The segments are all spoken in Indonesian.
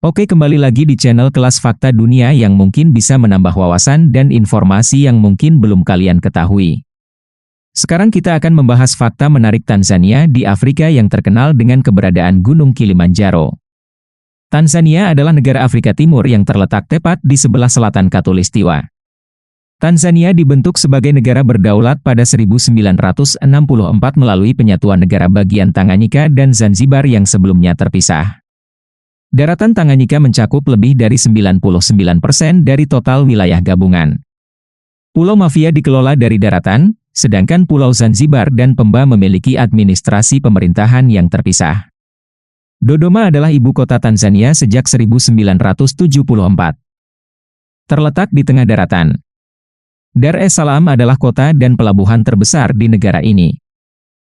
Oke, kembali lagi di channel Kelas Fakta Dunia yang mungkin bisa menambah wawasan dan informasi yang mungkin belum kalian ketahui. Sekarang kita akan membahas fakta menarik Tanzania di Afrika yang terkenal dengan keberadaan Gunung Kilimanjaro. Tanzania adalah negara Afrika Timur yang terletak tepat di sebelah selatan Khatulistiwa. Tanzania dibentuk sebagai negara berdaulat pada 1964 melalui penyatuan negara bagian Tanganyika dan Zanzibar yang sebelumnya terpisah. Daratan Tanganyika mencakup lebih dari 99% dari total wilayah gabungan. Pulau Mafia dikelola dari daratan, sedangkan Pulau Zanzibar dan Pemba memiliki administrasi pemerintahan yang terpisah. Dodoma adalah ibu kota Tanzania sejak 1974. Terletak di tengah daratan. Dar es Salaam adalah kota dan pelabuhan terbesar di negara ini.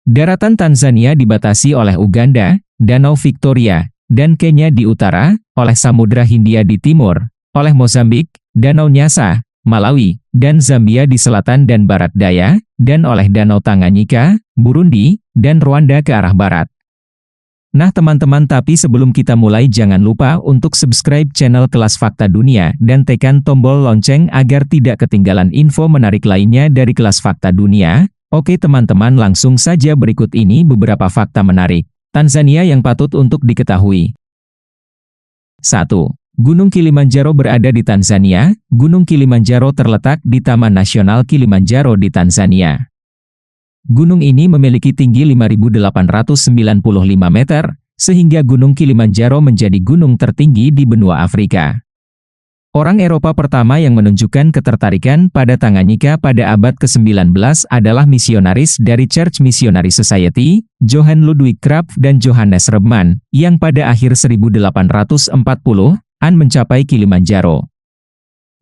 Daratan Tanzania dibatasi oleh Uganda, Danau Victoria, dan Kenya di utara, oleh Samudra Hindia di timur, oleh Mozambik, Danau Nyasa, Malawi, dan Zambia di selatan dan barat daya, dan oleh Danau Tanganyika, Burundi, dan Rwanda ke arah barat. Nah teman-teman, tapi sebelum kita mulai jangan lupa untuk subscribe channel Kelas Fakta Dunia dan tekan tombol lonceng agar tidak ketinggalan info menarik lainnya dari Kelas Fakta Dunia. Oke teman-teman, langsung saja berikut ini beberapa fakta menarik Tanzania yang patut untuk diketahui. 1. Gunung Kilimanjaro berada di Tanzania. Gunung Kilimanjaro terletak di Taman Nasional Kilimanjaro di Tanzania. Gunung ini memiliki tinggi 5.895 meter, sehingga Gunung Kilimanjaro menjadi gunung tertinggi di benua Afrika. Orang Eropa pertama yang menunjukkan ketertarikan pada Tanganyika pada abad ke-19 adalah misionaris dari Church Missionary Society, Johann Ludwig Krapf dan Johannes Rebmann, yang pada akhir 1840-an mencapai Kilimanjaro.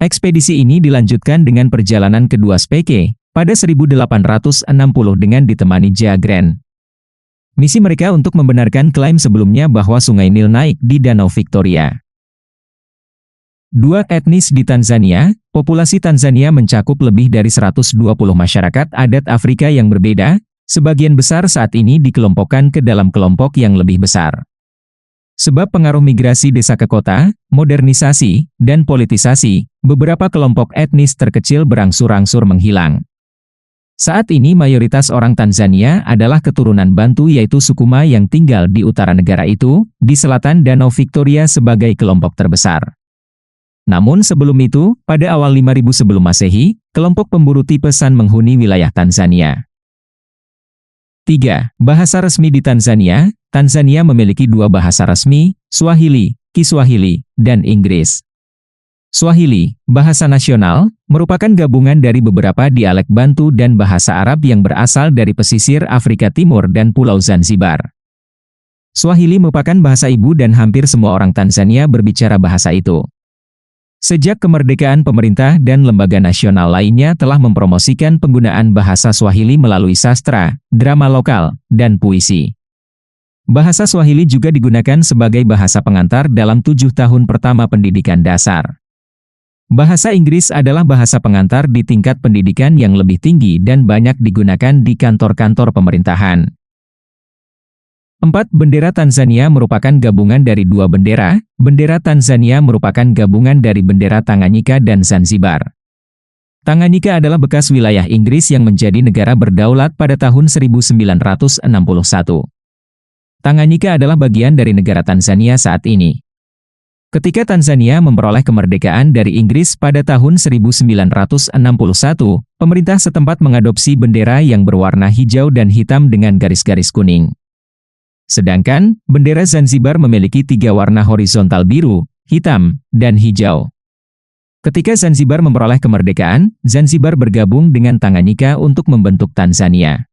Ekspedisi ini dilanjutkan dengan perjalanan kedua Speke, pada 1860 dengan ditemani Jagren. Misi mereka untuk membenarkan klaim sebelumnya bahwa Sungai Nil naik di Danau Victoria. 2. Etnis di Tanzania. Populasi Tanzania mencakup lebih dari 120 masyarakat adat Afrika yang berbeda, sebagian besar saat ini dikelompokkan ke dalam kelompok yang lebih besar. Sebab pengaruh migrasi desa ke kota, modernisasi, dan politisasi, beberapa kelompok etnis terkecil berangsur-angsur menghilang. Saat ini mayoritas orang Tanzania adalah keturunan Bantu, yaitu suku Ma yang tinggal di utara negara itu, di selatan Danau Victoria sebagai kelompok terbesar. Namun sebelum itu, pada awal 5000 sebelum Masehi, kelompok pemburu tipe San menghuni wilayah Tanzania. 3. Bahasa resmi di Tanzania. Tanzania memiliki dua bahasa resmi, Swahili, Kiswahili, dan Inggris. Swahili, bahasa nasional, merupakan gabungan dari beberapa dialek Bantu dan bahasa Arab yang berasal dari pesisir Afrika Timur dan Pulau Zanzibar. Swahili merupakan bahasa ibu dan hampir semua orang Tanzania berbicara bahasa itu. Sejak kemerdekaan, pemerintah dan lembaga nasional lainnya telah mempromosikan penggunaan bahasa Swahili melalui sastra, drama lokal, dan puisi. Bahasa Swahili juga digunakan sebagai bahasa pengantar dalam 7 tahun pertama pendidikan dasar. Bahasa Inggris adalah bahasa pengantar di tingkat pendidikan yang lebih tinggi dan banyak digunakan di kantor-kantor pemerintahan. 4. Bendera Tanzania merupakan gabungan dari dua bendera. Bendera Tanzania merupakan gabungan dari bendera Tanganyika dan Zanzibar. Tanganyika adalah bekas wilayah Inggris yang menjadi negara berdaulat pada tahun 1961. Tanganyika adalah bagian dari negara Tanzania saat ini. Ketika Tanzania memperoleh kemerdekaan dari Inggris pada tahun 1961, pemerintah setempat mengadopsi bendera yang berwarna hijau dan hitam dengan garis-garis kuning. Sedangkan, bendera Zanzibar memiliki 3 warna horizontal biru, hitam, dan hijau. Ketika Zanzibar memperoleh kemerdekaan, Zanzibar bergabung dengan Tanganyika untuk membentuk Tanzania.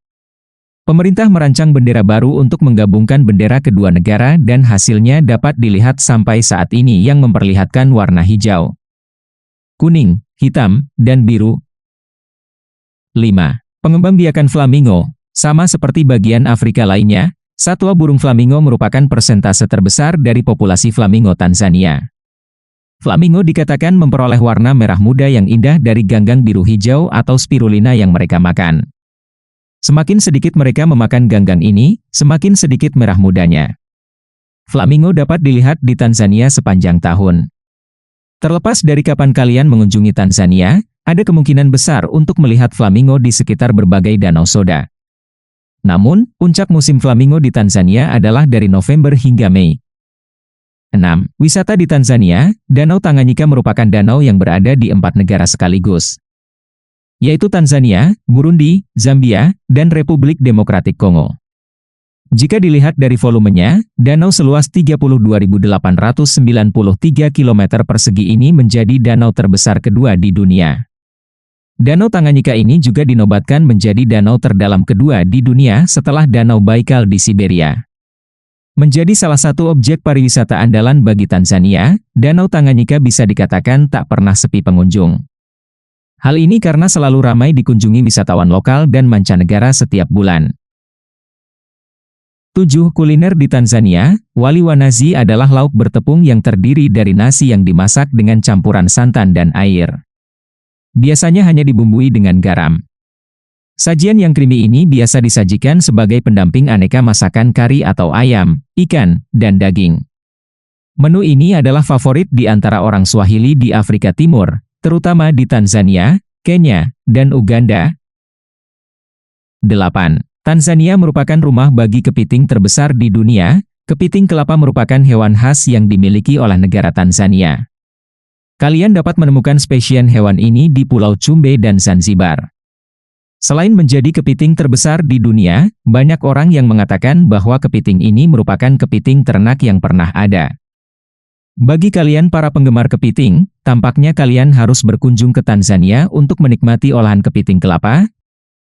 Pemerintah merancang bendera baru untuk menggabungkan bendera kedua negara dan hasilnya dapat dilihat sampai saat ini yang memperlihatkan warna hijau, kuning, hitam, dan biru. 5. Pengembangbiakan flamingo. Sama seperti bagian Afrika lainnya, satwa burung flamingo merupakan persentase terbesar dari populasi flamingo Tanzania. Flamingo dikatakan memperoleh warna merah muda yang indah dari ganggang biru hijau atau spirulina yang mereka makan. Semakin sedikit mereka memakan ganggang ini, semakin sedikit merah mudanya. Flamingo dapat dilihat di Tanzania sepanjang tahun. Terlepas dari kapan kalian mengunjungi Tanzania, ada kemungkinan besar untuk melihat flamingo di sekitar berbagai danau soda. Namun, puncak musim flamingo di Tanzania adalah dari November hingga Mei. 6. Wisata di Tanzania. Danau Tanganyika merupakan danau yang berada di 4 negara sekaligus, yaitu Tanzania, Burundi, Zambia, dan Republik Demokratik Kongo. Jika dilihat dari volumenya, danau seluas 32.893 km persegi ini menjadi danau terbesar kedua di dunia. Danau Tanganyika ini juga dinobatkan menjadi danau terdalam kedua di dunia setelah Danau Baikal di Siberia. Menjadi salah satu objek pariwisata andalan bagi Tanzania, Danau Tanganyika bisa dikatakan tak pernah sepi pengunjung. Hal ini karena selalu ramai dikunjungi wisatawan lokal dan mancanegara setiap bulan. 7. Kuliner di Tanzania. Wali wa nazi adalah lauk bertepung yang terdiri dari nasi yang dimasak dengan campuran santan dan air. Biasanya hanya dibumbui dengan garam. Sajian yang creamy ini biasa disajikan sebagai pendamping aneka masakan kari atau ayam, ikan, dan daging. Menu ini adalah favorit di antara orang Swahili di Afrika Timur, terutama di Tanzania, Kenya, dan Uganda. 8. Tanzania merupakan rumah bagi kepiting terbesar di dunia. Kepiting kelapa merupakan hewan khas yang dimiliki oleh negara Tanzania. Kalian dapat menemukan spesies hewan ini di Pulau Cumbe dan Zanzibar. Selain menjadi kepiting terbesar di dunia, banyak orang yang mengatakan bahwa kepiting ini merupakan kepiting ternak yang pernah ada. Bagi kalian para penggemar kepiting, tampaknya kalian harus berkunjung ke Tanzania untuk menikmati olahan kepiting kelapa.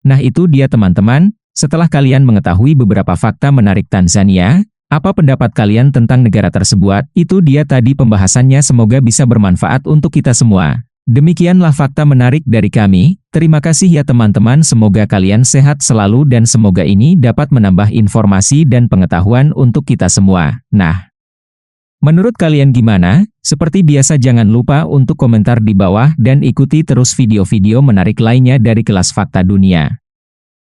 Nah itu dia teman-teman, setelah kalian mengetahui beberapa fakta menarik Tanzania, apa pendapat kalian tentang negara tersebut? Itu dia tadi pembahasannya, semoga bisa bermanfaat untuk kita semua. Demikianlah fakta menarik dari kami. Terima kasih ya teman-teman, semoga kalian sehat selalu dan semoga ini dapat menambah informasi dan pengetahuan untuk kita semua. Nah, menurut kalian gimana? Seperti biasa jangan lupa untuk komentar di bawah dan ikuti terus video-video menarik lainnya dari Kelas Fakta Dunia.